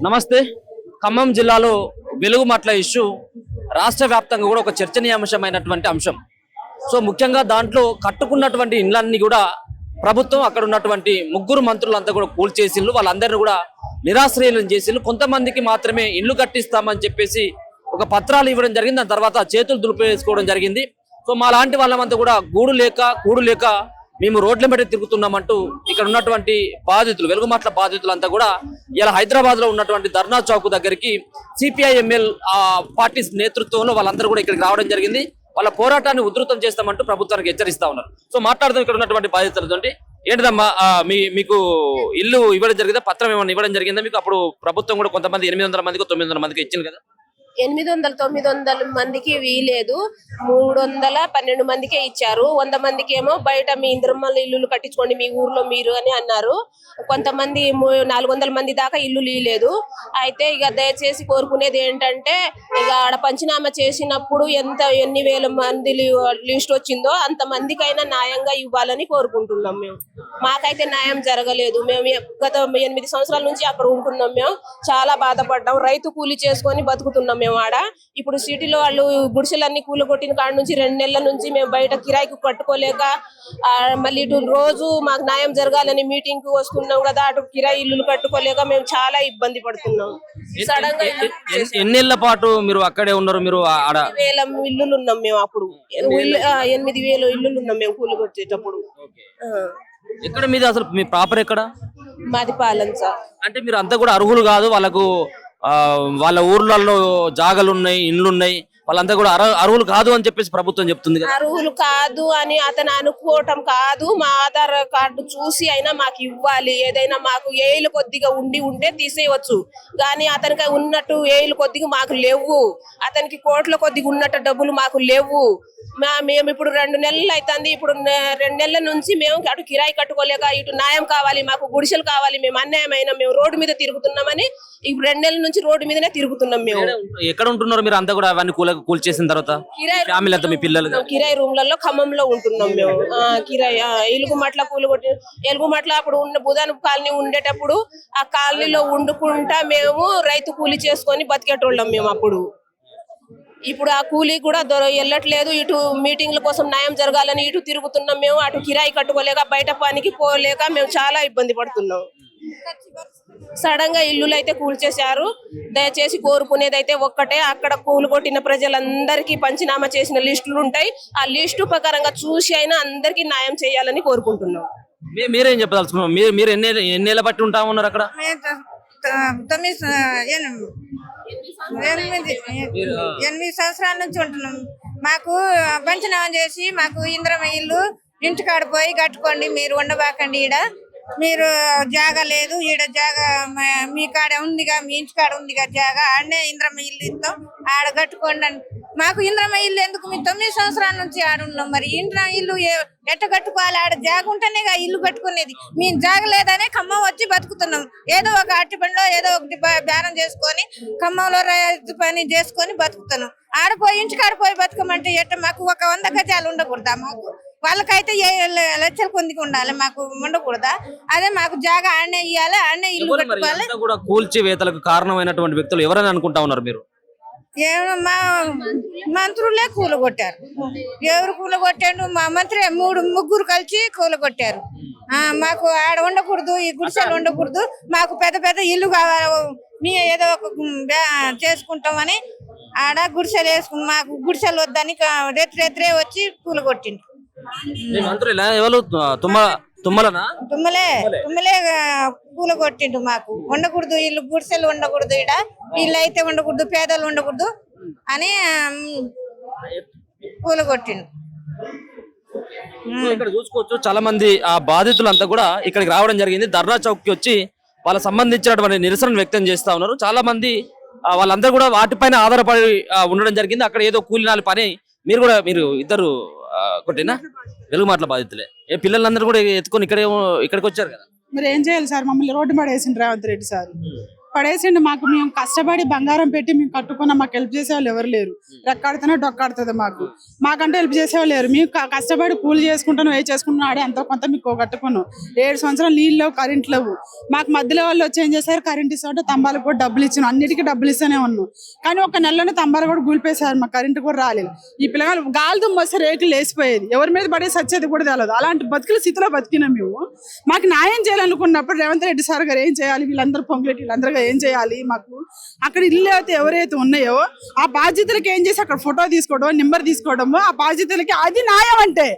నమస్తే. ఖమ్మం జిల్లాలో వెలుగుమట్ల ఇష్యూ రాష్ట్ర వ్యాప్తంగా కూడా ఒక చర్చనీయాంశమైనటువంటి అంశం. సో ముఖ్యంగా దాంట్లో కట్టుకున్నటువంటి ఇండ్లన్నీ కూడా ప్రభుత్వం అక్కడ ఉన్నటువంటి ముగ్గురు మంత్రులంతా కూడా కూల్చేసిళ్ళు. వాళ్ళందరినీ కూడా నిరాశ్రయులను చేసిళ్ళు. కొంతమందికి మాత్రమే ఇల్లు కట్టిస్తామని చెప్పేసి ఒక పత్రాలు ఇవ్వడం జరిగింది. దాని తర్వాత చేతులు దులిపేసుకోవడం జరిగింది. సో మా లాంటి వాళ్ళమంతా కూడా కూడు లేక మేము రోడ్ల మీద తిరుగుతున్నామంటూ ఇక్కడ ఉన్నటువంటి బాధితులు, వెలుగుమట్ల బాధితులంతా కూడా ఇలా హైదరాబాద్ లో ఉన్నటువంటి ధర్నా చౌక్ దగ్గరికి సిపిఐఎంఎల్ పార్టీ నేతృత్వంలో వాళ్ళందరూ కూడా ఇక్కడికి రావడం జరిగింది. వాళ్ళ పోరాటాన్ని ఉధృతం చేస్తామంటూ ప్రభుత్వానికి హెచ్చరిస్తా ఉన్నారు. సో మాట్లాడుతూ ఇక్కడ ఉన్నటువంటి బాధితులతో, ఏంటిదమ్మా మీకు ఇల్లు ఇవ్వడం జరిగిందా, పత్రం ఏమన్నా ఇవ్వడం జరిగిందా మీకు? అప్పుడు ప్రభుత్వం కూడా కొంతమంది 800 మందికి 900 మందికి ఇచ్చింది కదా. 800 900 మందికి వీలేదు, 312 మందికే ఇచ్చారు. 100 మందికి ఏమో బయట మీ ఇంద్రమ్మల ఇల్లులు కట్టించుకోండి మీ ఊర్లో మీరు అని అన్నారు. కొంతమంది 400 మంది దాకా ఇల్లు లేదు. అయితే ఇక దయచేసి కోరుకునేది ఏంటంటే, ఇక ఆడ పంచనామా చేసినప్పుడు ఎన్ని వేల మంది లిస్ట్ వచ్చిందో అంత మందికైనా న్యాయంగా ఇవ్వాలని కోరుకుంటున్నాం. మాకైతే న్యాయం జరగలేదు. మేము గత 8 సంవత్సరాల నుంచి అక్కడ ఉంటున్నాం. మేము చాలా బాధపడ్డాం. రైతు కూలి చేసుకొని బతుకుతున్నాం. ఆడ ఇప్పుడు సిటీలో వాళ్ళు గుడిసెలన్నీ కూలగొట్టిన కాడ నుంచి 2 నెలల నుంచి మేము బయట కిరాయికి కట్టుకోలేక, మళ్ళీ ఇటు రోజు మాకు న్యాయం జరగాలని మీటింగ్ కు వస్తున్నాం కదా, అటు కిరాయి ఇల్లు కట్టుకోలేక మేము చాలా ఇబ్బంది పడుతున్నాం. సడన్ గా ఎన్నేళ్ల పాటు మీరు అక్కడే ఉన్నారు? మీరు 8,000 ఇల్లులు ఉన్నాం మేము. అప్పుడు 8,000 ఇల్లులు ఉన్నాం మేము కూలగొట్టేటప్పుడు. ఎక్కడ మీది అసలు? మీ ప్రాపర్ ఎక్కడ? మాది పాలెం సార్. అంటే మీరు అంతా కూడా అర్హులు కాదు, వాళ్ళకు వాళ్ళ ఊర్లలో జాగాలు ఉన్నాయి, ఇండ్లు ఉన్నాయి, వాళ్ళంతా కూడా అర్హులు కాదు అని చెప్పేసి ప్రభుత్వం చెప్తుంది కదా. అర్హులు కాదు అని అతను అనుకోవటం కాదు. మా ఆధార్ కార్డు చూసి అయినా మాకు ఇవ్వాలి. ఏదైనా మాకు ఏళ్ళు కొద్దిగా ఉంటే తీసేయవచ్చు, కానీ అతనికి ఉన్నట్టు ఏళ్ళు కొద్దిగా మాకు లేవు. అతనికి కోట్ల కొద్దిగా ఉన్నట్టు డబ్బులు మాకు లేవు. మేము ఇప్పుడు 2 నెలలు అవుతుంది. ఇప్పుడు 2 నెలల నుంచి మేము అటు కిరాయి కట్టుకోలేక ఇటు న్యాయం కావాలి, మాకు గుడిసెలు కావాలి. మేము అన్యాయమైన మేము రోడ్డు మీద తిరుగుతున్నామని ఇప్పుడు 2 నెలల నుంచి రోడ్డు మీదనే తిరుగుతున్నాం. మేము ఎక్కడ ఉంటున్నారు మీరు అంతా కూడా? అవన్నీ కూల్చేసిన తర్వాత ఫ్యామిలీ అంతా, మీ పిల్లలు కిరాయి రూమ్లలో ఖమ్మంలో ఉంటున్నాం మేము. కిరాయి ఎలుగుమట్ల కూలగొట్టి ఎలుగుమట్ల అప్పుడు ఉన్న బుధాన్ కాలనీ ఉండేటప్పుడు ఆ కాలనీలో వండుకుంటా మేము రైతు కూలి చేసుకొని బతికేటోళ్ళం మేము అప్పుడు. ఇప్పుడు ఆ కూలీ కూడా వెళ్ళట్లేదు. ఇటు మీటింగ్ల కోసం న్యాయం జరగాలని ఇటు తిరుగుతున్నాం మేము. అటు కిరాయి కట్టుకోలేక బయట పనికి పోలేక మేము చాలా ఇబ్బంది పడుతున్నాం. సడన్ గా ఇల్లులు అయితే కూల్చేశారు. దయచేసి కోరుకునేది అయితే ఒక్కటే, అక్కడ కూలుగొట్టిన ప్రజలందరికీ పంచనామా చేసిన లిస్టులు ఉంటాయి. ఆ లిస్టు ప్రకారంగా చూసి అయినా అందరికీ న్యాయం చేయాలని కోరుకుంటున్నాం. మీరేం చెప్పదలుచుకున్నారు? మీరు ఎన్నేళ్ళ బట్టి ఉంటా ఉన్నారు అక్కడ? 8 సంవత్సరాల నుంచి ఉంటున్నాం. మాకు పంచనామా చేసి మాకు ఇంద్రమ్మ ఇల్లు ఇంటికాడ పోయి కట్టుకోండి, మీరు ఉండబాకండి, ఈడ మీరు జాగా లేదు, ఈడ జాగా మీ కాడ ఉందిగా, మీ ఇంటి కాడ ఉందిగా జాగా, ఆడనే ఇంద్రమ్మ ఇల్లు ఇస్తాం, ఆడ కట్టుకోండి అని. మాకు ఇంద్రమ్మ ఇల్లు ఎందుకు? మేము 9 సంవత్సరాల నుంచి ఆడున్నాం. మరి ఇంద్ర ఇల్లు ఎట్ట కట్టుకోవాలి? ఆడ జాగ ఉంటేనే ఇల్లు కట్టుకునేది. మేము జాగ లేదనే ఖమ్మం వచ్చి బతుకుతున్నాం. ఏదో ఒక అట్టి పనిలో ఏదో ఒకటి బేరం చేసుకొని ఖమ్మంలో రైతు పని చేసుకొని బతుకుతున్నాం. ఆడపోయి ఇంటికాడ పోయి బతుకమంటే ఎట్ట? మాకు ఒక 100 గజాలు ఉండకూడదా? మాకు వాళ్ళకైతే 7 లక్షల కొందికి ఉండాలి, మాకు ఉండకూడదా? అదే మాకు జాగా ఆడనే ఇవ్వాలి, ఆడనే ఇల్లు కట్టుకోవాలి. కూల్చివేతలకు కారణమైనటువంటి వ్యక్తులు ఎవరైనా అనుకుంటా ఉన్నారు మీరు? ఏమో మా మంత్రులే కూలగొట్టారు. ఎవరు కూలగొట్టాడు? మా మంత్రి ముగ్గురు కలిసి కూలగొట్టారు. మాకు ఆడ ఉండకూడదు, ఈ గుడిసెలు ఉండకూడదు, మాకు పెద్ద పెద్ద ఇల్లు కావాలి, మీ ఏదో ఒక చేసుకుంటామని ఆడ గుడిసెలు వేసుకుని మాకు గుడిసెలు వద్దని రెత్రే వచ్చి కూలగొట్టిండు. తుమ్మలే కూలగొట్టిండు. మాకు ఉండకూడదు, ఇల్లు గుడిసెలు ఉండకూడదు, ఈడ ఇల్లు అయితే ఉండకూడదు, పేదలు ఉండకూడదు అని కూలగొట్టిండు. ఇక్కడ చూసుకోవచ్చు, చాలా మంది ఆ బాధితులంతా కూడా ఇక్కడికి రావడం జరిగింది. ధర్నా చౌక్ కి వచ్చి వాళ్ళ సంబంధించినటువంటి నిరసన వ్యక్తం చేస్తా ఉన్నారు. చాలా మంది వాళ్ళందరూ కూడా వాటిపైన ఆధారపడి ఉండడం జరిగింది. అక్కడ ఏదో కూలినాలి పని. మీరు ఇద్దరు కొట్టినా వెలుగుమట్ల బాధితులే. పిల్లలందరూ కూడా ఎత్తుకొని ఇక్కడికి వచ్చారు కదా. మరి ఏం చేయాలి సార్? మమ్మల్ని రోడ్డు మీద వేసిండు రేవంత్ రెడ్డి సార్. పడేసిండు. మాకు మేము కష్టపడి బంగారం పెట్టి మేము కట్టుకున్నాం, మాకు హెల్ప్ చేసే వాళ్ళు ఎవరు లేరు. రెక్కాడితేనే డొక్కాడుతుంది మాకంటే హెల్ప్ చేసేవాళ్ళు లేరు. మేము కష్టపడి కూలి చేసుకుంటాను, ఏ చేసుకుంటున్నాం ఆడే ఎంతో కొంత మీకు కట్టుకున్నాం. 7 సంవత్సరాలు నీళ్ళు లేవు, కరెంట్ లేవు. మాకు మధ్యలో వాళ్ళు వచ్చి ఏం చేశారు, కరెంట్ ఇస్తుంటే తంబాలకు కూడా డబ్బులు ఇచ్చాను, అన్నిటికీ డబ్బులు ఇస్తూనే ఉన్నాం. కానీ ఒక నెలలోనే తంబాలు కూడా కూలిపేశారు, మాకు కరెంట్ కూడా రాలేదు. ఈ పిల్లగాలు గాలి దుమ్ము వస్తే రేకులు లేసిపోయేది, ఎవరి మీద పడేసి వచ్చేది కూడా తెలియదు. అలాంటి బతుకుల స్థితిలో బతికినాం మేము. మాకు న్యాయం చేయాలనుకున్నప్పుడు రేవంత్ రెడ్డి సార్ గారు ఏం చేయాలి, వీళ్ళందరూ పొంగులేటి వీళ్ళందరూ ఏం చేయాలి, మాకు అక్కడ ఇల్లు అయితే ఎవరైతే ఉన్నాయో ఆ బాధ్యతలకి ఏం చేసి అక్కడ ఫోటో తీసుకోవడం, నెంబర్ తీసుకోవడము, ఆ బాధ్యతలకి అది న్యాయం. అంటే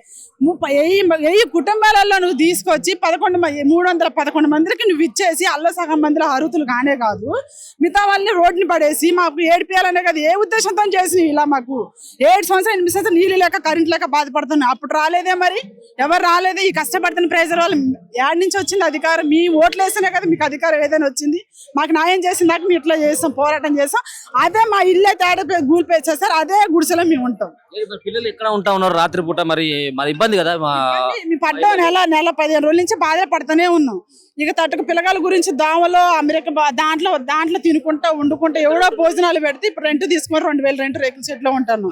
1000 కుటుంబాలలో నువ్వు తీసుకొచ్చి 311 మందికి నువ్వు ఇచ్చేసి అల్ల సగం మందిలో అర్హతలు కానే కాదు, మిగతా వాళ్ళని రోడ్ని పడేసి మాకు ఏడిపియాలనే కదా ఏ ఉద్దేశంతో చేసినవి. ఇలా మాకు 7 సంవత్సరాలు 8 సంవత్సరాలు నీళ్ళు లేక కరెంట్ లేక బాధపడుతున్నాయి. అప్పుడు రాలేదే, మరి ఎవరు రాలేదే? ఈ కష్టపడుతున్న ప్రైజర్ వాళ్ళు ఏడు నుంచి వచ్చింది అధికారం, మీ ఓట్లు వేస్తేనే కదా మీకు అధికారం ఏదైనా వచ్చింది. మాకు న్యాయం చేసిన దాకా మేము ఇట్లా చేస్తాం, పోరాటం చేస్తాం. అదే మా ఇల్లే తేడా గూల్పే చేస్తారు, అదే గుడిసెలో మేము ఉంటాం. పిల్లలు ఎక్కడ ఉంటా ఉన్నారు రాత్రి పూట, మరి ఇబ్బంది కదా. మేము పడ్డాం నెల 15 రోజుల నుంచి బాధపడుతూనే ఉన్నాం. ఇక తట్టుకు పిల్లగాల గురించి దోమలో అమెరికా దాంట్లో తినుకుంటా వండుకుంటా ఎవడో భోజనాలు పెడితే ఇప్పుడు రెంట్ తీసుకొని 2000 రెంట్ రేకుల షెడ్లో ఉంటాను,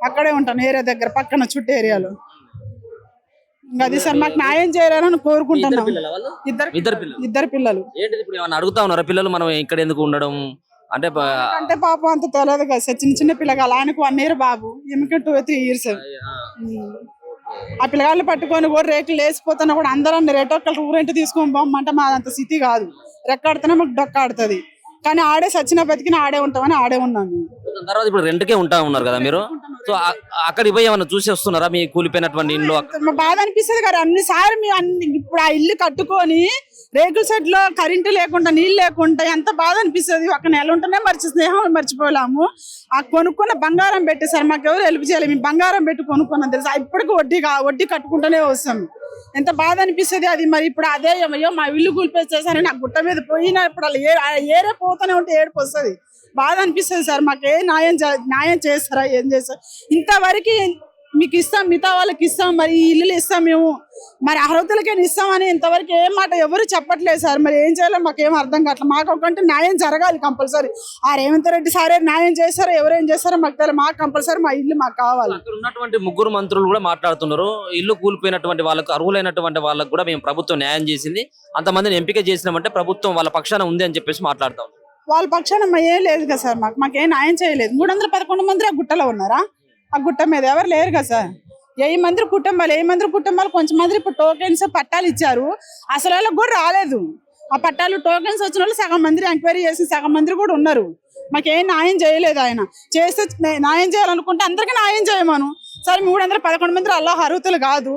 అక్కడే ఉంటాను ఏరియా దగ్గర పక్కన చుట్టూ ఏరియాలో. ఇంకా అది సార్ మాకు న్యాయం చేయాలని కోరుకుంటున్నాం. ఇద్దరు పిల్లలు. ఏంటి ఇప్పుడు ఏమన్నా అడుగుతా ఉన్నారా పిల్లలు, మనం ఇక్కడ ఎందుకు ఉండడం అంటే? అంటే పాపం అంత తెలియదు కదా సార్, చిన్న పిల్లగాలు. ఆయనకు 1 year బాబు, ఈమెకి 2-3 years. ఆ పిల్లగాళ్ళు పట్టుకొని కూడా రేకులు లేసిపోతున్నా కూడా అందరూ రేటొక్కలు ఊరేంటి తీసుకొని పోమంటే మాదంత స్థితి కాదు. రెక్కాడితేనే మాకు డొక్కాడుతుంది. కానీ ఆడే సచిన బతికిన ఆడే ఉంటామని ఆడే ఉన్నాను. తర్వాత ఇప్పుడు రెంట్కే ఉంటా ఉన్నారు కదా మీరు, సో అక్కడికి పోయి ఏమన్నా చూసి వస్తున్నారా మీ కూలిపోయినటువంటి ఇల్లు? బాధ అనిపిస్తుంది కదా, అన్నిసార్లు ఇప్పుడు ఆ ఇల్లు కట్టుకొని రేకుల సెట్ లో కరెంటు లేకుండా నీళ్ళు లేకుండా ఎంత బాధ అనిపిస్తుంది. ఒక నెల ఉంటేనే స్నేహం మర్చిపోలేము. ఆ కొనుక్కున్న బంగారం పెట్టి సార్ మాకు ఎవరు హెల్ప్ చేయాలి, మేము బంగారం పెట్టి కొనుక్కున్నాం తెలుసా, ఇప్పటికి వడ్డీ కట్టుకుంటూనే వస్తాం. ఎంత బాధ అనిపిస్తుంది అది. మరి ఇప్పుడు అదే అయ్యో మా ఇల్లు కూలిపేసేసారని నాకు గుట్ట మీద పోయినా ఇప్పుడు ఏరే పోతూనే ఉంటే ఏడుపు వస్తుంది, బాధ అనిపిస్తుంది సార్. మాకు ఏ న్యాయం చేస్తారా, ఏం చేస్తారు? ఇంతవరకు మీకు ఇస్తాం, మిగతా వాళ్ళకి ఇస్తాం, మరి ఈ ఇల్లులు ఇస్తాం మేము, మరి అర్హతలకే ఇస్తామని ఇంతవరకు ఏం మాట ఎవరు చెప్పట్లేదు సార్. మరి ఏం చేయాలో మాకేం అర్థం కావట్లేదు. మాకు ఒకంటే న్యాయం జరగాలి కంపల్సరీ. ఆ రేవంత్ రెడ్డి సారే న్యాయం చేస్తారో ఎవరేం చేస్తారో మాకు తెలియదు. మాకు కంపల్సరీ మా ఇల్లు మాకు కావాలి. అక్కడ ఉన్నటువంటి 3 మంత్రులు కూడా మాట్లాడుతున్నారు, ఇల్లు కూలిపోయినటువంటి వాళ్ళకు అర్హులైనటువంటి వాళ్ళకు కూడా మేము ప్రభుత్వం న్యాయం చేసింది, అంతమందిని ఎంపిక చేసినామంటే ప్రభుత్వం వాళ్ళ పక్షాన ఉంది అని చెప్పేసి మాట్లాడుతాం. వాళ్ళ పక్షాన ఏం లేదు కదా సార్, మాకేం న్యాయం చేయలేదు. 311 మంది ఆ గుట్టలో ఉన్నారా? ఆ గుట్ట మీద ఎవరు లేరు కదా సార్. 1000 మంది కుటుంబాలు కొంచెం మంది ఇప్పుడు టోకెన్స్ పట్టాలు ఇచ్చారు, అసలు వాళ్ళకి కూడా రాలేదు. ఆ పట్టాలు టోకెన్స్ వచ్చిన వాళ్ళు సగం మంది ఎంక్వైరీ చేసి సగం మంది కూడా ఉన్నారు. మాకేం న్యాయం చేయలేదు. ఆయన చేస్తే న్యాయం చేయాలనుకుంటే అందరికీ న్యాయం చేయమను సార్. 311 మంది అలా అర్హతలు కాదు.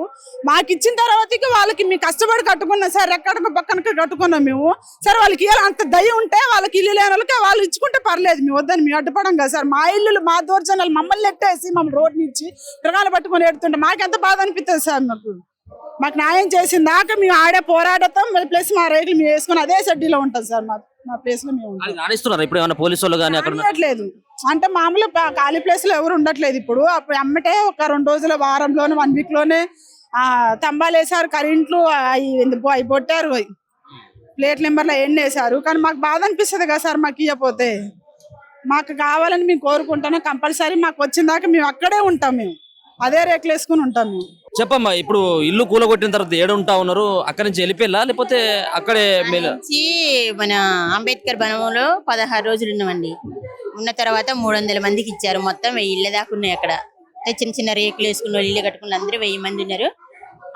మాకు ఇచ్చిన తర్వాతకి వాళ్ళకి మేము కష్టపడి కట్టుకున్నాం సార్, ఎక్కడికి పక్కనకి కట్టుకున్నాం మేము సార్. వాళ్ళకి అంత దయ ఉంటే వాళ్ళకి ఇల్లు లేని వాళ్ళకి వాళ్ళు ఇచ్చుకుంటే పర్లేదు, మేము వద్దని మేము అడ్డుపడం కదా సార్. మా ఇల్లు మా దౌర్జన్యాలు మమ్మల్ని ఎట్టేసి మమ్మల్ని రోడ్ నుంచి పిల్లగాలు పట్టుకొని ఎడుతుంటే మాకెంత బాధ అనిపిస్తుంది సార్. మాకు న్యాయం చేసిన దాకా మేము ఆడే పోరాడతాం. ప్లస్ మా రేట్లు మేము వేసుకొని అదే షెడ్యూలో ఉంటాం సార్. మా ప్లేస్ లో మేము రాణిస్తున్నారు ఇప్పుడు ఏమైనా పోలీసు వాళ్ళు కానీ అక్కడ ఉండట్లేదు. అంటే మామూలు ఖాళీ ప్లేస్ లో ఎవరు ఉండట్లేదు ఇప్పుడు. అప్పుడు అమ్మటే ఒక 2 రోజుల వారంలోనే 1 week లోనే తంబాలు వేసారు, కరెంట్లు అవి పొట్టారు, ప్లేట్ నెంబర్లో వేసారు. కానీ మాకు బాధ అనిపిస్తుంది కదా సార్. మాకు ఇవ్వకపోతే మాకు కావాలని మేము కోరుకుంటాను. కంపల్సరీ మాకు వచ్చిన దాకా మేము అక్కడే ఉంటాం, మేము అదే రేకులు వేసుకుని ఉంటాం మేము. చెప్పమ్మా, ఇప్పుడు ఇల్లు కూలగొట్టిన తర్వాత ఏడు ఉంటా ఉన్నారు, అక్కడి నుంచి వెళ్ళిపోయిలా లేకపోతే అక్కడే మన అంబేద్కర్ భవనంలో 16 రోజులు ఉన్నామండి. ఉన్న తర్వాత 300 మందికి ఇచ్చారు. మొత్తం 1000 ఇళ్ళ దాకా ఉన్నాయి అక్కడ. చిన్న రేకులు వేసుకున్న ఇల్లు కట్టుకున్న అందరూ 1000 మంది ఉన్నారు.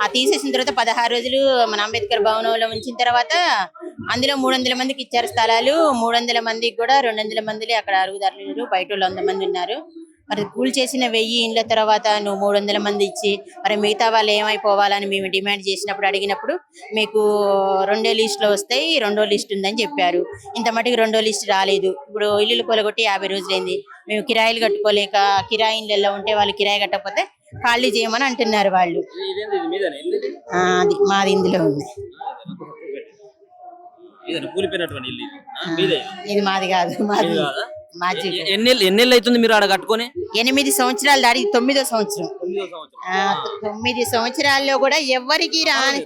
ఆ తీసేసిన తర్వాత 16 రోజులు మన అంబేద్కర్ భవనంలో ఉంచిన తర్వాత అందులో 300 మందికి ఇచ్చారు స్థలాలు. 300 మందికి కూడా 200 మంది అక్కడ అరుగుదారులు, బయట 100 మంది ఉన్నారు. మరి కూల్ చేసిన 1000 ఇండ్ల తర్వాత నువ్వు 300 మంది ఇచ్చి మరి మిగతా వాళ్ళు ఏమైపోవాలని మేము డిమాండ్ చేసినప్పుడు అడిగినప్పుడు మీకు 2వ లిస్టులో వస్తాయి, 2వ లిస్ట్ ఉందని చెప్పారు. ఇంత మటుకు 2వ లిస్ట్ రాలేదు. ఇప్పుడు ఇల్లులు కొలగొట్టి 50 రోజులైంది. మేము కిరాయిలు కట్టుకోలేక కిరాయి ఇళ్ళల్లో ఉంటే వాళ్ళు కిరాయి కట్టకపోతే ఖాళీ చేయమని అంటున్నారు వాళ్ళు. అది మాది ఇందులో ఉంది, ఇది మాది కాదు. మాది ఎన్నేళ్ళు అవుతుంది మీరు ఆడ కట్టుకొని? 8 సంవత్సరాలు దాడి 9వ సంవత్సరం. 9 సంవత్సరాల్లో కూడా ఎవరికి రాని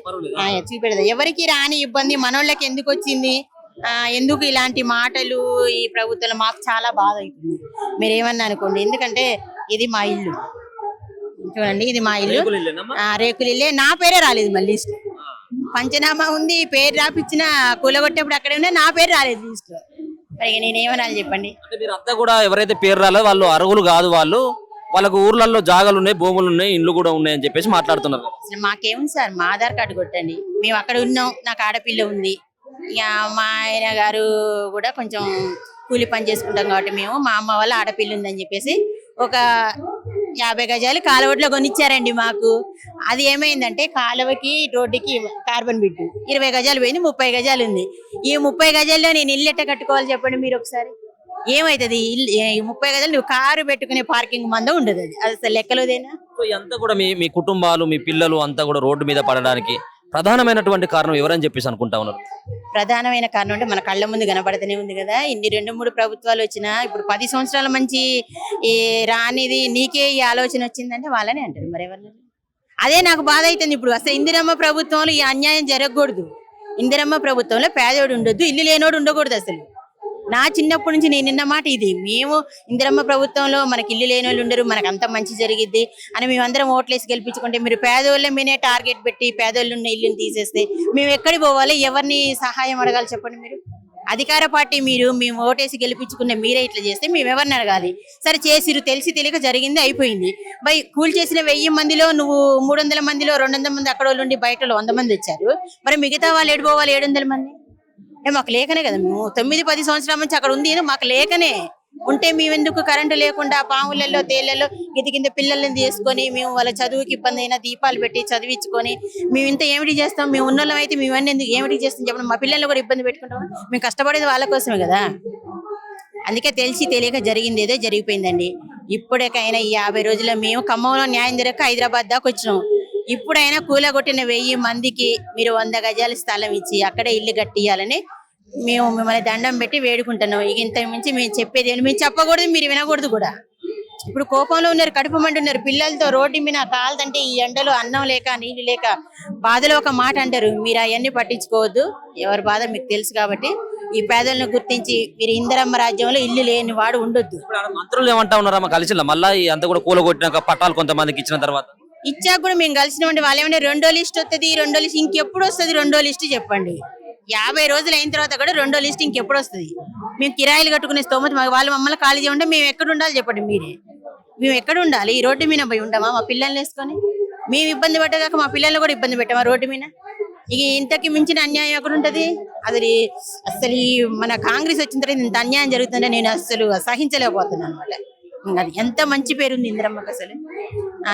చూపెడదా, ఎవరికి రాని ఇబ్బంది మనోళ్ళకి ఎందుకు వచ్చింది? ఎందుకు ఇలాంటి మాటలు ఈ ప్రభుత్వంలో మాకు చాలా బాధ అవుతుంది. మీరు ఏమన్నా అనుకోండి, ఎందుకంటే ఇది మా ఇల్లు చూడండి, ఇది మా ఇల్లు, రేకులు ఇల్లే. నా పేరే రాలేదు మళ్ళీ లిస్ట్. పంచనామా ఉంది, పేరు రాపిచ్చిన కూలగొట్టేప్పుడు అక్కడే ఉన్నా, నా పేరు రాలేదు లిస్ట్. మరి నేనేమనాలి చెప్పండి? అంటే మీరు అంతా కూడా ఎవరైతే పేరు రాలేదో వాళ్ళు అర్హులు కాదు, వాళ్ళకు ఊర్లలో జాగాలు ఉన్నాయి, భూములు ఉన్నాయి, ఇండ్లు కూడా ఉన్నాయి అని చెప్పేసి మాట్లాడుతున్నారు. అసలు మాకేముంది సార్, మా ఆధార్ కార్డు కొట్టండి, మేము అక్కడ ఉన్నాం, నాకు ఆడపిల్ల ఉంది. ఇక మా ఆయన గారు కూడా కొంచెం కూలి పని చేసుకుంటాం కాబట్టి మేము, మా అమ్మ వాళ్ళ ఆడపిల్ల ఉందని చెప్పేసి ఒక 50 గజాలు కాలువలో కొనిచ్చారండి మాకు. అది ఏమైందంటే కాలువకి రోడ్డుకి కార్బన్ బిట్టు 20 గజాలు పోయింది, 30 గజాలు ఉంది. ఈ 30 గజాల్లో నేను ఇల్లు ఎట్ట కట్టుకోవాలి చెప్పండి మీరు ఒకసారి? ఏమైతుంది? ఇల్లు 30 గజాలు నువ్వు కారు పెట్టుకునే పార్కింగ్ మంద ఉండదు, అది అసలు లెక్కలోదేనా? సో ఇదంతా కూడా మీ కుటుంబాలు, మీ పిల్లలు అంతా కూడా రోడ్డు మీద పడడానికి ప్రధానమైనటువంటి కారణం ఎవరని చెప్పేసి అనుకుంటా ఉన్నారు? ప్రధానమైన కారణం అంటే మన కళ్ళ ముందు కనబడుతూనే ఉంది కదా. ఇన్ని 2-3 ప్రభుత్వాలు వచ్చినా ఇప్పుడు 10 సంవత్సరాల మంచి ఈ రానిది నీకే ఈ ఆలోచన వచ్చిందంటే వాళ్ళనే అంటారు, మరి ఎవరు? అదే నాకు బాధ అవుతుంది. ఇప్పుడు అసలు ఇందిరమ్మ ప్రభుత్వంలో ఈ అన్యాయం జరగకూడదు. ఇందిరమ్మ ప్రభుత్వంలో పేదోడు ఉండొద్దు, ఇల్లు లేనోడు ఉండకూడదు. అసలు నా చిన్నప్పటి నుంచి నేను నిన్న మాట ఇది, మేము ఇందిరమ్మ ప్రభుత్వంలో మనకి ఇల్లు లేని వాళ్ళు ఉండరు, మనకు అంత మంచి జరిగిద్ది అని మేమందరం ఓట్లేసి గెలిపించుకుంటే, మీరు పేదోళ్ళ మీనే టార్గెట్ పెట్టి పేదోళ్ళు ఉన్న ఇల్లుని తీసేస్తే మేము ఎక్కడికి పోవాలి? ఎవరిని సహాయం అడగాలి చెప్పండి? మీరు అధికార పార్టీ, మేము ఓటేసి గెలిపించుకున్న మీరే ఇట్లా చేస్తే మేము ఎవరిని అడగాలి? సరే చేసిరు, తెలిసి తెలియక జరిగింది, అయిపోయింది. కూల్ చేసిన 1000 మందిలో నువ్వు 300 మందిలో 200 మంది అక్కడ వాళ్ళు ఉండి బయట 100 మంది వచ్చారు, మరి మిగతా వాళ్ళు ఎడిపోవాలి 700 మంది? మాకు లేకనే కదా, మేము 9-10 సంవత్సరాల నుంచి అక్కడ ఉంది, మాకు లేకనే ఉంటే మేమెందుకు కరెంటు లేకుండా పాములలో తేళ్లలో గిది కింద పిల్లల్ని తీసుకొని మేము వాళ్ళ చదువుకి ఇబ్బంది అయినా దీపాలు పెట్టి చదివించుకొని మేము ఇంత ఏమిటి చేస్తాం? మేము ఉన్నోళ్ళం అయితే మేమన్నీ ఎందుకు ఏమిటి చేస్తాం చెప్పండి? మా పిల్లల్ని కూడా ఇబ్బంది పెట్టుకుంటాం. మేము కష్టపడేది వాళ్ళ కోసమే కదా. అందుకే తెలిసి తెలియక జరిగింది ఏదో జరిగిపోయిందండి. ఇప్పటికైనా ఈ 50 రోజుల్లో మేము ఖమ్మంలో న్యాయం జరగక హైదరాబాద్ దాకా వచ్చినాం. ఇప్పుడైనా కూలగొట్టిన 1000 మందికి మీరు 100 గజాల స్థలం ఇచ్చి అక్కడే ఇల్లు కట్టియాలని మేము మిమ్మల్ని దండం పెట్టి వేడుకుంటున్నాం. ఇక ఇంత మించి మేము చెప్పేది మేము చెప్పకూడదు, మీరు వినకూడదు కూడా. ఇప్పుడు కోపంలో ఉన్నారు, కడుపు మండి ఉన్నారు, పిల్లలతో రోడ్డు మీద కాలదంటే ఈ ఎండలో అన్నం లేక నీళ్లు లేక బాధలో ఒక మాట అంటారు. మీరు అవన్నీ పట్టించుకోవద్దు, ఎవరి బాధ మీకు తెలుసు కాబట్టి ఈ పేదలను గుర్తించి మీరు ఇందిరమ్మ రాజ్యంలో ఇల్లు లేని వాడు ఉండొద్దు. మంత్రులు ఏమంటా ఉన్నారమ్మా కలిసి మళ్ళీ అంతా కూడా కూలగొట్టినాక పట్టాలు కొంతమందికి ఇచ్చిన తర్వాత ఇచ్చాక కూడా మేము కలిసినామండి. వాళ్ళు ఏమంటే 2వ లిస్ట్ వస్తుంది, 2వ లిస్ట్ ఇంకెప్పుడు వస్తుంది? 2వ లిస్ట్ చెప్పండి. 50 రోజులు అయిన తర్వాత కూడా 2వ లిస్ట్ ఇంకెప్పుడు వస్తుంది? మేము కిరాయిలు కట్టుకునే స్తోమత వాళ్ళు మమ్మల్ని ఖాళీ చేయమంటే మేము ఎక్కడ ఉండాలి చెప్పండి? మీరే మేము ఎక్కడ ఉండాలి? ఈ రోడ్డు మీద పోయి ఉండమా మా పిల్లల్ని వేసుకొని? మేము ఇబ్బంది పట్టగాక మా పిల్లల్ని కూడా ఇబ్బంది పెట్టామా రోడ్డు మీద? ఇక ఇంతకి మించిన అన్యాయం ఎక్కడ ఉంటది? అసలు ఈ మన కాంగ్రెస్ వచ్చిన తర్వాత ఇంత అన్యాయం జరుగుతుంటే నేను అసలు సహించలేకపోతున్నాను అనమాట. అది ఎంత మంచి పేరుంది ఇందిరమ్మకి, అసలు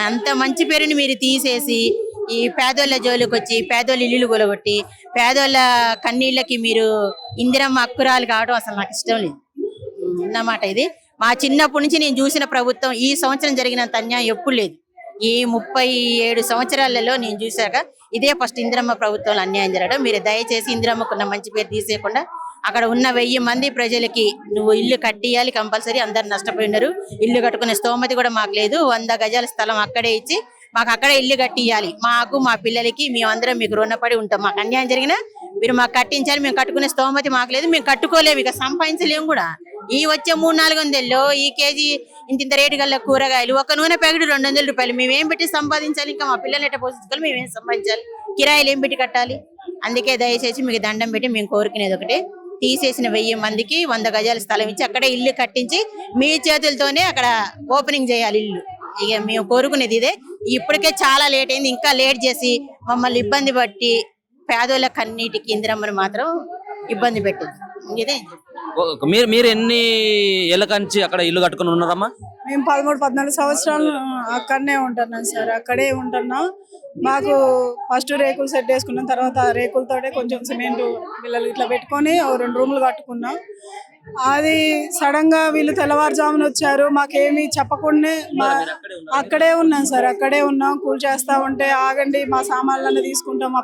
అంత మంచి పేరుని మీరు తీసేసి ఈ పేదోళ్ళ జోలికి వచ్చి పేదోళ్ళ ఇల్లులు కూలగొట్టి పేదోళ్ళ కన్నీళ్ళకి మీరు ఇందిరమ్మ అక్కురాలు కావడం అసలు నాకు ఇష్టం లేదు అన్నమాట. ఇది మా చిన్నప్పటి నుంచి నేను చూసిన ప్రభుత్వం ఈ సంవత్సరం జరిగినంత అన్యాయం ఎప్పుడు లేదు. ఈ 37 సంవత్సరాలలో నేను చూశాక ఇదే ఫస్ట్ ఇందిరమ్మ ప్రభుత్వంలో అన్యాయం జరగడం. మీరు దయచేసి ఇందిరమ్మకున్న మంచి పేరు తీసేయకుండా అక్కడ ఉన్న 1000 మంది ప్రజలకి నువ్వు ఇల్లు కట్టియాలి కంపల్సరీ. అందరు నష్టపోయి ఉన్నారు, ఇల్లు కట్టుకునే స్తోమతి కూడా మాకు లేదు. 100 గజాల స్థలం అక్కడే ఇచ్చి మాకు అక్కడే ఇల్లు కట్టియాలి. మాకు మా పిల్లలకి మేమందరం మీకు రుణపడి ఉంటాం. మాకు అన్యాయం జరిగినా మీరు మాకు కట్టించాలి. మేము కట్టుకునే స్తోమతి మాకు లేదు, మేము కట్టుకోలేము, ఇక సంపాదించలేము కూడా. ఈ వచ్చే 300-400 ఈ కేజీ ఇంత రేటు గల కూరగాయలు, ఒక నూనె ప్యాకెట్ 200 రూపాయలు. మేమేం పెట్టి సంపాదించాలి? ఇంకా మా పిల్లలు ఎట్లా పోషించుకోవాలి? మేమేం సంపాదించాలి? కిరాయిలు ఏం పెట్టి కట్టాలి? అందుకే దయచేసి మీకు దండం పెట్టి మేము కోరుకునేది ఒకటే, తీసేసిన 1000 మందికి 100 గజాల స్థలం ఇచ్చి అక్కడే ఇల్లు కట్టించి మీ చేతులతోనే అక్కడ ఓపెనింగ్ చేయాలి ఇల్లు. ఇక మేము కోరుకునేది ఇదే. ఇప్పటికే చాలా లేట్ అయింది, ఇంకా లేట్ చేసి మమ్మల్ని ఇబ్బంది పట్టి పేదోళ్ళ కన్నీటికి ఇందిరమ్మని మాత్రం ఇబ్బంది పెట్టింది. ఇదే మీరు ఎన్ని ఏళ్ళ నుంచి అక్కడ ఇల్లు కట్టుకుని ఉన్నారమ్మా? మేము 13-14 సంవత్సరాలు అక్కడనే ఉంటున్నాం సార్, అక్కడే ఉంటున్నాం. మాకు ఫస్ట్ రేకులు సెట్ వేసుకున్నాం, తర్వాత రేకులతోటే కొంచెం సిమెంట్ పిల్లలు ఇట్లా పెట్టుకొని 2 రూములు కట్టుకున్నాం. అది సడన్ గా వీళ్ళు తెల్లవారుజామున వచ్చారు, మాకేమి చెప్పకుండా అక్కడే ఉన్నాం సార్, అక్కడే ఉన్నాం. కూల్ చేస్తా ఉంటే ఆగండి మా సామాన్లన్నీ తీసుకుంటాం, మా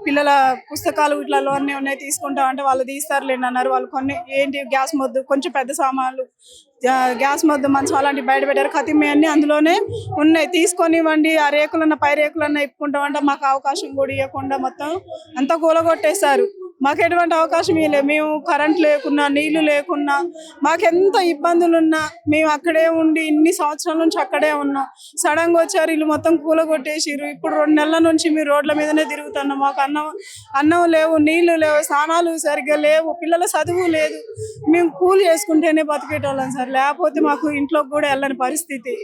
పిల్లల పుస్తకాలు ఇట్లలో అన్నీ ఉన్నాయి తీసుకుంటాం అంటే వాళ్ళు తీస్తారులేండి అన్నారు. వాళ్ళు కొన్ని ఏంటి గ్యాస్ మొద్దు, కొంచెం పెద్ద సామాన్లు, గ్యాస్ మొద్దు, మంచం అలాంటి బయట పెట్టారు. కతిమి అన్ని అందులోనే ఉన్నాయి, తీసుకొనివ్వండి, ఆ రేకులన్న పై రేకులన్న ఇప్పుకుంటామంటే మాకు అవకాశం కూడా ఇవ్వకుండా మొత్తం అంతా కూలగొట్టేశారు. మాకు ఎటువంటి అవకాశం ఇవ్వలేదు. మేము కరెంట్ లేకున్నా నీళ్లు లేకున్నా మాకెంత ఇబ్బందులు ఉన్నా మేము అక్కడే ఉండి ఇన్ని సంవత్సరాల నుంచి అక్కడే ఉన్నాం. సడన్ గా వచ్చారు, ఇల్లు మొత్తం కూలగొట్టేసిర్రు. ఇప్పుడు 2 నెలల నుంచి మేము రోడ్ల మీదనే తిరుగుతున్నాం. మాకు అన్నం లేవు, నీళ్లు లేవు, స్నానాలు సరిగ్గా లేవు, పిల్లల చదువు లేదు. మేము కూలి చేసుకుంటేనే బతికేటోళ్ళం సార్, లేకపోతే మాకు ఇంట్లోకి కూడా వెళ్ళని పరిస్థితి.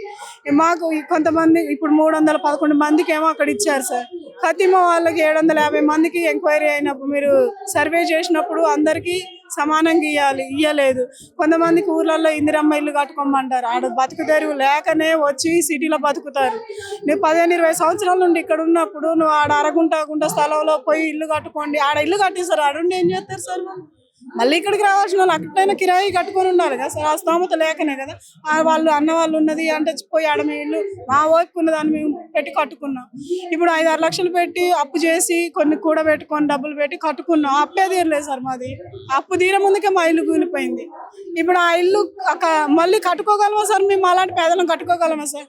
మాకు కొంతమంది ఇప్పుడు 311 మందికి ఏమో అక్కడ ఇచ్చారు సార్. ఖతీమా వాళ్ళకి 750 మందికి ఎంక్వైరీ అయినప్పుడు మీరు సర్వే చేసినప్పుడు అందరికీ సమానంగా ఇయ్యలేదు. కొంతమందికి ఊర్లలో ఇందిరమ్మ ఇల్లు కట్టుకోమంటారు. ఆడ బతుకు తెరువు లేకనే వచ్చి సిటీలో బతుకుతారు. నువ్వు 15-20 సంవత్సరాల నుండి ఇక్కడ ఉన్నప్పుడు నువ్వు ఆడ గుంట స్థలంలో పోయి ఇల్లు కట్టుకోండి, ఆడ ఇల్లు కట్టేస్తారు. ఆడుండి ఏం చేస్తారు సార్? మళ్ళీ ఇక్కడికి రావాల్సిన వాళ్ళు అక్కడైనా కిరాయి కట్టుకొని ఉండాలి కదా సార్. ఆ స్తోమత లేకనే కదా వాళ్ళు అన్న వాళ్ళు ఉన్నది అంటే పోయి ఆడ మేము ఇల్లు మా ఓపుకున్న దాన్ని మేము పెట్టి కట్టుకున్నాం. ఇప్పుడు 5-6 లక్షలు పెట్టి అప్పు చేసి కొన్ని కూడబెట్టుకొని డబ్బులు పెట్టి కట్టుకున్నాం. అప్పే తీరలేదు సార్ మాది. అప్పు తీర ముందుకే మా ఇల్లు కూలిపోయింది. ఇప్పుడు ఆ ఇల్లు మళ్ళీ కట్టుకోగలమా సార్? మేము అలాంటి పేదలను కట్టుకోగలమా సార్?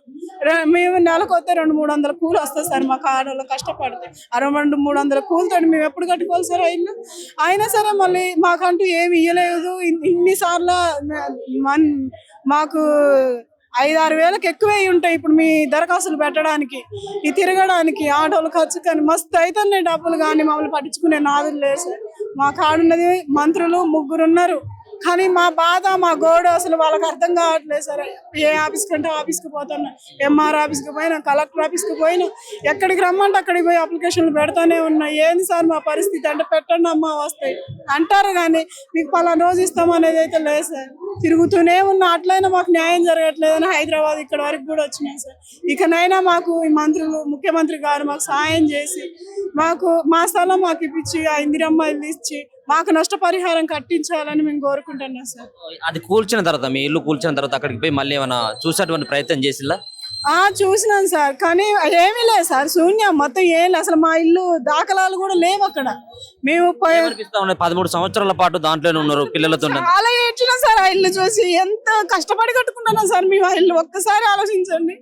మేము నెలకు వస్తే 200-300 కూలి వస్తుంది సార్. మాకు ఆడవాళ్ళు కష్టపడితే 200-300 కూలితో మేము ఎప్పుడు కట్టుకోవాలి సార్ ఆ ఇల్లు? అయినా సరే మళ్ళీ మాకంటూ ఏమి ఇయ్యలేదు. ఇన్నిసార్లు మాకు 5-6 వేలకు ఎక్కువే ఉంటాయి ఇప్పుడు మీ దరఖాస్తులు పెట్టడానికి, ఈ తిరగడానికి, ఆటోలు ఖర్చు కానీ మస్తు అయితే డబ్బులు. కానీ మమ్మల్ని పట్టించుకునే నాదులు లేదు సార్. మా కాడున్నది మంత్రులు 3 ఉన్నారు. కానీ మా బాధ మా గోడ అసలు వాళ్ళకి అర్థం కావట్లేదు సార్. ఏ ఆఫీస్ కంటే ఆఫీస్కి పోతున్నా, ఎంఆర్ ఆఫీస్కి పోయినా, కలెక్టర్ ఆఫీస్కి పోయినా, ఎక్కడికి రమ్మంటే అక్కడికి పోయి అప్లికేషన్లు పెడతానే ఉన్నా. ఏంది సార్ మా పరిస్థితి అంటే పెట్టండి అమ్మా వస్తాయి అంటారు కానీ మీకు పలానా రోజు ఇస్తామనేది అయితే లేదు సార్. తిరుగుతూనే ఉన్నా, అట్లయినా మాకు న్యాయం జరగట్లేదని హైదరాబాద్ ఇక్కడ వరకు కూడా వచ్చినాయి సార్. ఇకనైనా మాకు ఈ మంత్రులు, ముఖ్యమంత్రి గారు మాకు సాయం చేసి మాకు మా స్థలం మాకు ఇప్పించి ఆ ఇందిరమ్మ ఇల్లు ఇచ్చి మాకు నష్టపరిహారం కట్టించాలని మేము కోరుకుంటున్నాం సార్. అది కూల్చిన తర్వాత, మీ ఇల్లు కూల్చిన తర్వాత అక్కడికి పోయి మళ్ళీ ఏమైనా చూసేటువంటి ప్రయత్నం చేసిందా? చూసినాను సార్, కానీ ఏమీ లేదు సార్. శూన్యం మొత్తం. ఏం లేదు అసలు. మా ఇల్లు దాఖలాలు కూడా లేవు అక్కడ. మేము 13 సంవత్సరాల పాటు దాంట్లోనే ఉన్నారు పిల్లలతో. చాలా ఏడ్చినాం సార్ ఆ ఇల్లు చూసి. ఎంత కష్టపడి కట్టుకున్నాం సార్ మేము ఆ ఇల్లు. ఒక్కసారి ఆలోచించండి.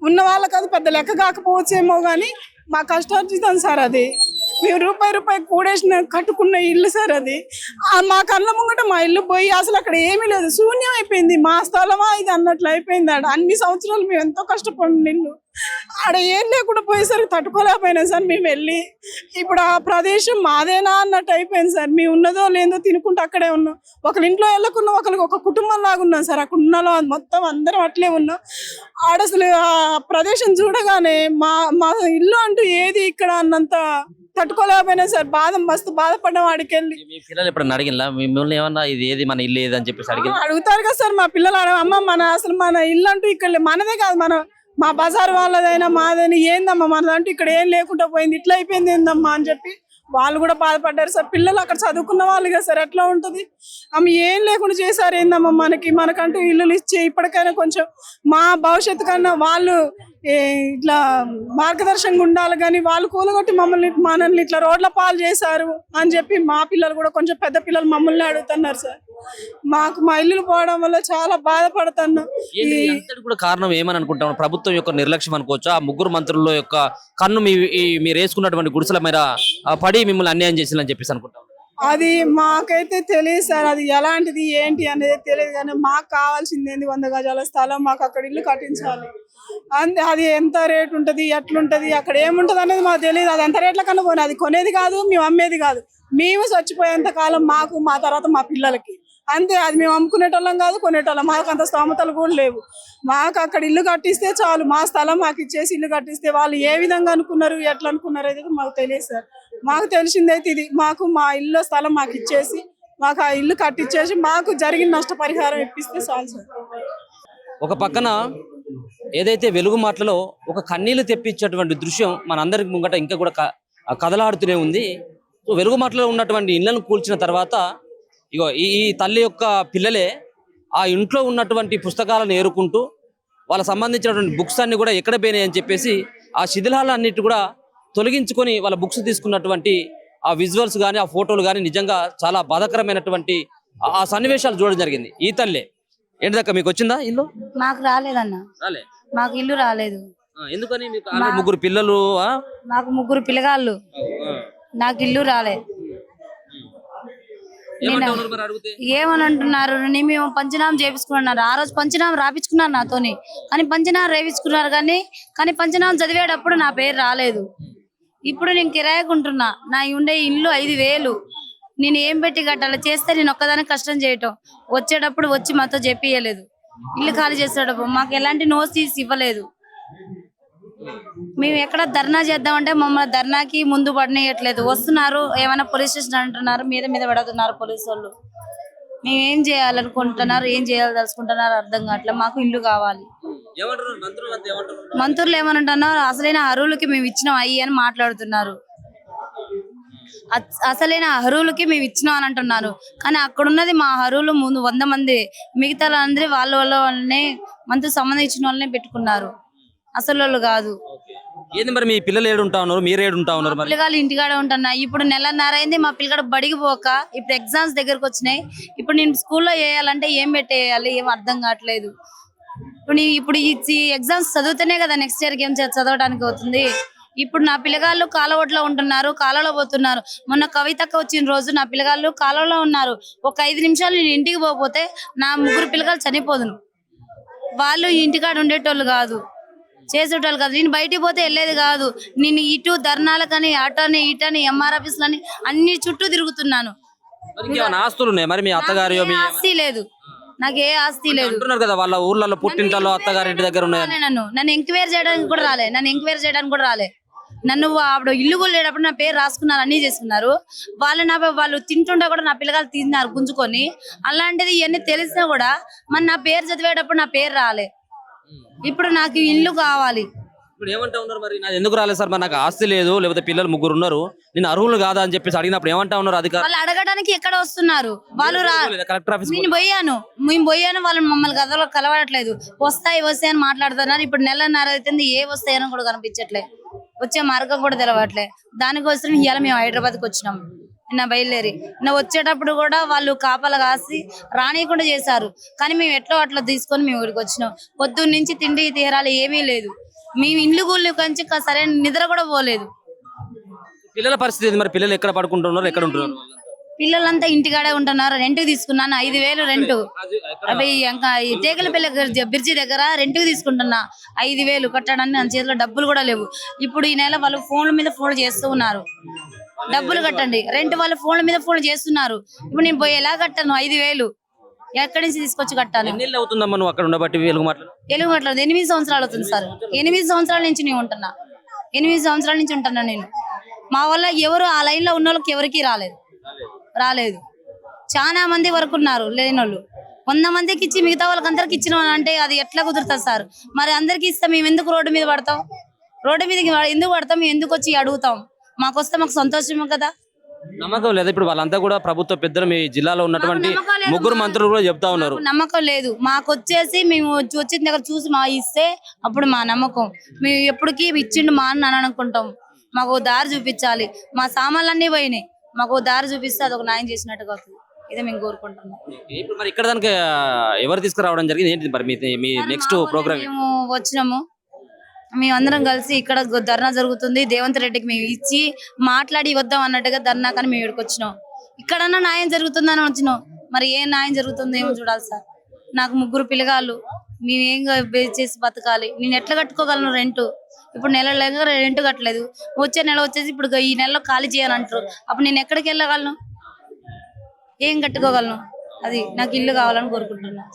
ఉన్న వాళ్ళకి అది పెద్ద లెక్క కాకపోవచ్చేమో కానీ మా కష్టార్జితం సార్ అది. మేము రూపాయి కూడేసిన కట్టుకున్న ఇల్లు సార్ అది. మా కళ్ళ ముంగట మా ఇల్లు పోయి అసలు అక్కడ ఏమీ లేదు, శూన్యం అయిపోయింది. మా స్థలమా ఇది అన్నట్లు అయిపోయింది. ఆడ అన్ని సంవత్సరాలు మేము ఎంతో కష్టపడిన ఇల్లు ఆడ ఏం లేకుండా పోయేసరికి తట్టుకోలేకపోయినా సార్ మేము వెళ్ళి. ఇప్పుడు ఆ ప్రదేశం మాదేనా అన్నట్టు అయిపోయింది సార్. మేము ఉన్నదో లేదో తినుకుంటూ అక్కడే ఉన్నాం. ఒకరి ఇంట్లో వెళ్ళకుండా ఒకరికి ఒక కుటుంబం లాగా ఉన్నాం సార్. అక్కడ ఉన్నలో మొత్తం అందరం అట్లే ఉన్నాం. ఆడ అసలు ఆ ప్రదేశం చూడగానే మా ఇల్లు అంటూ ఏది ఇక్కడ అన్నంత తట్టుకోలేకపోయినా సార్. మస్తు బాధపడ్డాం వాడికి వెళ్ళి. మీ పిల్లలు ఎప్పుడన్నా అడిగినా మిమ్మల్ని ఏమన్నా ఇది ఏది మన ఇల్లు ఏది అని చెప్పేసి అడుగుతారు కదా సార్ మా పిల్లలు. అమ్మ అసలు మన ఇల్లు అంటూ ఇక్కడ మనదే కాదు, మా బజార్ వాళ్ళదైనా మాదైనా ఏందమ్మా మనదంటూ ఇక్కడ ఏం లేకుండా పోయింది, ఇట్లా అయిపోయింది ఏందమ్మా అని చెప్పి వాళ్ళు కూడా బాధపడ్డారు సార్. పిల్లలు అక్కడ చదువుకున్న వాళ్ళు కదా సార్, ఎట్లా ఉంటుంది? ఏం లేకుండా చేశారు ఏందమ్మా మనకంటూ ఇల్లులు ఇచ్చి ఇప్పటికైనా కొంచెం మా భవిష్యత్తు కన్నా వాళ్ళు ఇట్లా మార్గదర్శకంగా ఉండాలి. కానీ వాళ్ళు కూలగొట్టి మనల్ని ఇట్లా రోడ్ల పాలు చేశారు అని చెప్పి మా పిల్లలు కూడా కొంచెం పెద్ద పిల్లలు మమ్మల్ని అడుగుతున్నారు సార్. మా ఇల్లులు పోవడం వల్ల చాలా బాధపడుతున్నాం. కూడా కారణం ఏమని అనుకుంటాం? ప్రభుత్వం యొక్క నిర్లక్ష్యం అనుకోవచ్చు. ఆ 3 మంత్రుల యొక్క కన్ను మీరు వేసుకున్నటువంటి గుడిసెల మీద పడి మిమ్మల్ని అన్యాయం చేసిందని చెప్పేసి అనుకుంటాం. అది మాకైతే తెలియదు సార్. అది ఎలాంటిది ఏంటి అనేది తెలియదు. కానీ మాకు కావాల్సింది ఏంది 100 గజాల స్థలం. మాకు అక్కడ ఇల్లు కట్టించాలి. అంతే. అది ఎంత రేట్ ఉంటుంది, ఎట్లుంటది, అక్కడ ఏముంటది అనేది మాకు తెలియదు. అది ఎంత రేట్ల కన్నా పోనీ అది కొనేది కాదు, మేము అమ్మేది కాదు. మేము చచ్చిపోయేంత కాలం మాకు, మా తర్వాత మా పిల్లలకి అంతే. అది మేము అమ్ముకునేటోళ్ళం కాదు, కొనేటోళ్ళం. మాకు అంత స్తోమతలు కూడా లేవు. మాకు అక్కడ ఇల్లు కట్టిస్తే చాలు. మా స్థలం మాకు ఇచ్చేసి ఇల్లు కట్టిస్తే వాళ్ళు ఏ విధంగా అనుకున్నారు, ఎట్లా అనుకున్నారు అనేది మాకు తెలియదు సార్. మాకు తెలిసిందైతే ఇది. మాకు మా ఇల్లు స్థలం మాకు ఇచ్చేసి మాకు ఆ ఇల్లు కట్టించేసి మాకు జరిగిన నష్టపరిహారం ఇప్పిస్తే చాలు సార్. ఒక పక్కన ఏదైతే వెలుగు మాటలలో ఒక కన్నీళ్లు తెప్పించేటువంటి దృశ్యం మనందరికి ముంగట ఇంకా కూడా కదలాడుతూనే ఉంది. సో వెలుగు మాటలో ఉన్నటువంటి ఇళ్లను కూల్చిన తర్వాత ఇగో ఈ తల్లి యొక్క పిల్లలే ఆ ఇంట్లో ఉన్నటువంటి పుస్తకాలను ఏరుకుంటూ వాళ్ళకి సంబంధించినటువంటి బుక్స్ అన్ని కూడా ఎక్కడ పోయినాయి అని చెప్పేసి ఆ శిథిలాలన్నిటి కూడా తొలగించుకొని వాళ్ళ బుక్స్ తీసుకున్నటువంటి ఆ విజువల్స్ కానీ ఆ ఫోటోలు కానీ నిజంగా చాలా బాధాకరమైనటువంటి ఆ సన్నివేశాలు చూడడం జరిగింది. ఈ తల్లే ఏంటిదక్క మీకు వచ్చిందా ఇల్లు? మాకు రాలేదన్న. మాకు ఇల్లు రాలేదు. ఎందుకని? మీకు 3 పిల్లలు. మాకు 3 పిల్లగాళ్ళు. నాకు ఇల్లు రాలే. ఏమంటా ఉన్నారు మరి అడిగితే? ఏమని అంటున్నారు, మేము పంచనామా చేపించుకున్నారు. ఆ రోజు పంచనామా రాపించుకున్నారు నాతోని, కానీ పంచనామా రేపించుకున్నారు కానీ పంచనామా చదివేటప్పుడు నా పేరు రాలేదు. ఇప్పుడు నేను కిరాయికి ఉంటున్నా, నా ఉండే ఇల్లు 5,000, నేను ఏం పెట్టి కట్టాలి? చేస్తే నేను ఒక్కదానికి కష్టం చేయటం, వచ్చేటప్పుడు వచ్చి మాతో చెప్పియలేదు, ఇల్లు ఖాళీ చేసేటప్పుడు మాకు ఎలాంటి నోటీస్ ఇవ్వలేదు. మేము ఎక్కడ ధర్నా చేద్దామంటే మమ్మల్ని ధర్నాకి ముందు పడనీయట్లేదు. వస్తున్నారు, ఏమైనా పోలీస్ స్టేషన్ అంటున్నారు, మీద పడుతున్నారు పోలీసు వాళ్ళు. మేము ఏం చేయాలనుకుంటున్నారు, ఏం చేయాలదలుచుకుంటున్నారు అర్థం కావట్లేదు. మాకు ఇల్లు కావాలి. ఏమంటారు మంత్రులు అంతా ఏమంటారు? మంత్రులు ఏమంటున్నారు, అసలైన అర్హులకి మేము ఇచ్చినాం అయ్యి అని మాట్లాడుతున్నారు. అసలైన అర్హులకి మేము ఇచ్చినాం అని అంటున్నారు, కానీ అక్కడ ఉన్నది మా అర్హులు ముందు 100 మంది, మిగతా అందరి వాళ్ళనే మంత్రులు సంబంధించిన వాళ్ళనే పెట్టుకున్నారు, అసలు వాళ్ళు కాదు. ఏంది మరి మీ పిల్లలు ఏడుంటా ఉన్నారు, మీరు ఏడుంటా ఉన్నారు? మరి పిల్లగాళ్ళు ఇంటికాడే ఉంటున్నా. ఇప్పుడు 1.5 అయింది, మా పిల్లగాడు బడికి పోక ఇప్పుడు ఎగ్జామ్స్ దగ్గరకు వచ్చినాయి. ఇప్పుడు నేను స్కూల్లో వేయాలంటే ఏం పెట్టేయాలి, ఏం అర్థం కావట్లేదు. ఇప్పుడు ఈ ఎగ్జామ్స్ చదివితేనే కదా నెక్స్ట్ ఇయర్కి ఏం చదవడానికి అవుతుంది. ఇప్పుడు నా పిల్లగాళ్ళు కాలవట్లో ఉంటున్నారు, కాలంలో పోతున్నారు. మొన్న కవితక్క వచ్చిన రోజు నా పిల్లగాళ్ళు కాలంలో ఉన్నారు. ఒక 5 నిమిషాలు నేను ఇంటికి పోతే నా 3 పిల్లగాళ్ళు చనిపోదును. వాళ్ళు ఇంటికాడ ఉండేటోళ్ళు కాదు, చేసేటోళ్ళు కాదు. నేను బయటికి పోతే వెళ్ళేది కాదు. నేను ఇటు ధర్నాలకని, అటని ఇటని, ఎంఆర్ ఆఫీసులని అన్ని చుట్టూ తిరుగుతున్నాను. ఆస్తులు ఉన్నాయి మరి మీ అత్తగారి? నాకు ఏ ఆస్తి లేదు, నాకు ఏ ఆస్తి లేదు. అంటున్నారు కదా వాళ్ళ ఊర్లలో పుట్టింట్లో అత్తగారింటి దగ్గర ఉన్నాయి. నన్ను ఎంక్వైరీ చేయడానికి కూడా రాలే. నన్ను అప్పుడు ఇల్లు కొలేటప్పుడు నా పేరు రాసుకున్నారు, అన్ని చేసుకున్నారు. వాళ్ళు తింటుంటే కూడా నా పిల్లగాలు తిన్నారు గుంజుకొని. అలాంటిది ఇవన్నీ తెలిసినా కూడా మరి నా పేరు చదివేటప్పుడు నా పేరు రాలే. ఇప్పుడు నాకు ఇల్లు కావాలి. ఇప్పుడు ఏమంటా ఉన్నారు మరి? నాకు ఎందుకు రాలేదు సార్, మరి నాకు ఆస్తి లేదు, లేకపోతే పిల్లలు 3 ఉన్నారు, నేను అర్హులు కాదా అని చెప్పేసి అడిగినప్పుడు ఏమంటా ఉన్నారు అధికారులు? వాళ్ళు అడగడానికి ఎక్కడ వస్తున్నారు? వాళ్ళు కలెక్టర్ ఆఫీస్ మేము పోయాను, వాళ్ళు మమ్మల్ని గదిలో కలవట్లేదు. వస్తాయి అని మాట్లాడుతున్నారు. ఇప్పుడు 1.5 అవుతుంది, ఏ వస్తాయని కూడా కనిపించట్లేదు, వచ్చే మార్గం కూడా తెలవట్లేదు. దానికోసం ఇవాళ మేము హైదరాబాద్కి వచ్చినాం. నిన్న బయలుదేరి వచ్చేటప్పుడు కూడా వాళ్ళు కాపలా కాసి రానియకుండా చేశారు. కానీ మేము ఎట్లా అట్లా తీసుకొని మేము ఊరికి వచ్చినాం. పొద్దున్న నుంచి తిండి తీరాలి ఏమీ లేదు. మేము ఇల్లు గుళ్ళు కంచి సరైన నిద్ర కూడా పోలేదు. పిల్లల పరిస్థితి మరి? పిల్లలు ఎక్కడ పడుకుంటున్నారు, ఎక్కడ ఉంటున్నారు? పిల్లలంతా ఇంటికాడే ఉంటున్నారు. రెంట్ తీసుకున్నాను, 5,000 రెంట్. అవి ఇంకా తేగలపల్లి బ్రిడ్జి దగ్గర రెంట్ తీసుకుంటున్నా. 5,000 కట్టడానికి నా చేతిలో డబ్బులు కూడా లేవు. ఇప్పుడు ఈ నెల వాళ్ళు ఫోన్ల మీద ఫోన్లు చేస్తూ ఉన్నారు, డబ్బులు కట్టండి రెంట్. వాళ్ళు ఫోన్ల మీద ఫోన్లు చేస్తున్నారు. ఇప్పుడు నేను పోయి ఎలా కట్టాను? 5,000 ఎక్కడి నుంచి తీసుకొచ్చి కట్టాను? ఎన్ని అవుతుందమ్మా నువ్వు అక్కడ ఉండబట్టి? వెలుగు మాట్లాడు. 8 సంవత్సరాలు అవుతుంది సార్. 8 సంవత్సరాల నుంచి నేను ఉంటున్నా. 8 సంవత్సరాల నుంచి ఉంటున్నా నేను. మా వల్ల ఎవరు ఆ లైన్ లో ఉన్న వాళ్ళకి ఎవరికి రాలేదు. చాలా మంది వరకు ఉన్నారు లేనోళ్ళు. 100 మందికి ఇచ్చి మిగతా వాళ్ళకి అందరికి ఇచ్చిన అంటే అది ఎట్లా కుదురుతుంది సార్? మరి అందరికి ఇస్తాం, మేము ఎందుకు రోడ్డు మీద పడతాం? రోడ్డు మీదకి ఎందుకు పడతాం? మేము ఎందుకు వచ్చి అడుగుతాం? మాకు వస్తే మాకు సంతోషమే కదా. నమ్మకం లేదు. ఇప్పుడు వాళ్ళంతా కూడా ప్రభుత్వ పెద్దలు, మీ జిల్లాలో ఉన్నటువంటి 3 మంత్రులు కూడా చెప్తా ఉన్నారు. నమ్మకం లేదు మాకు. వచ్చేసి మేము వచ్చిన దగ్గర చూసి మా ఇస్తే అప్పుడు మా నమ్మకం. మేము ఎప్పటికీ ఇచ్చిండు మా అన్న అనుకుంటాం. మాకు దారి చూపించాలి. మా సామాన్లన్నీ పోయినాయి, మాకు దారి చూపిస్తే అదొక న్యాయం చేసినట్టుగా అవుతుంది. ఇదే మేము కోరుకుంటున్నాం. ఇప్పుడు మరి ఇక్కడ దానికి ఎవరు తీసుకురావడం జరిగింది? ఏంటి మరి మీ నెక్స్ట్ ప్రోగ్రామ్? మేము వచ్చినాము, మేమందరం కలిసి ఇక్కడ ధర్నా జరుగుతుంది, రేవంత్ రెడ్డికి మేము ఇచ్చి మాట్లాడి వద్దాం అన్నట్టుగా ధర్నా కానీ మేము ఇక్కడికి వచ్చినాం. ఇక్కడన్నా న్యాయం జరుగుతుందని వచ్చినాం. మరి ఏ న్యాయం జరుగుతుందో ఏమో చూడాలి సార్. నాకు 3 పిల్లగాళ్ళు, మేమేం చేసి బతకాలి? నేను ఎట్లా కట్టుకోగలను రెంట్? ఇప్పుడు నెల రెంట్ కట్టలేదు. వచ్చే నెల వచ్చేసి ఇప్పుడు ఈ నెలలో ఖాళీ చేయాలంటారు. అప్పుడు నేను ఎక్కడికి వెళ్ళగలను? ఏం కట్టుకోగలను? అది నాకు ఇల్లు కావాలని కోరుకుంటున్నాను.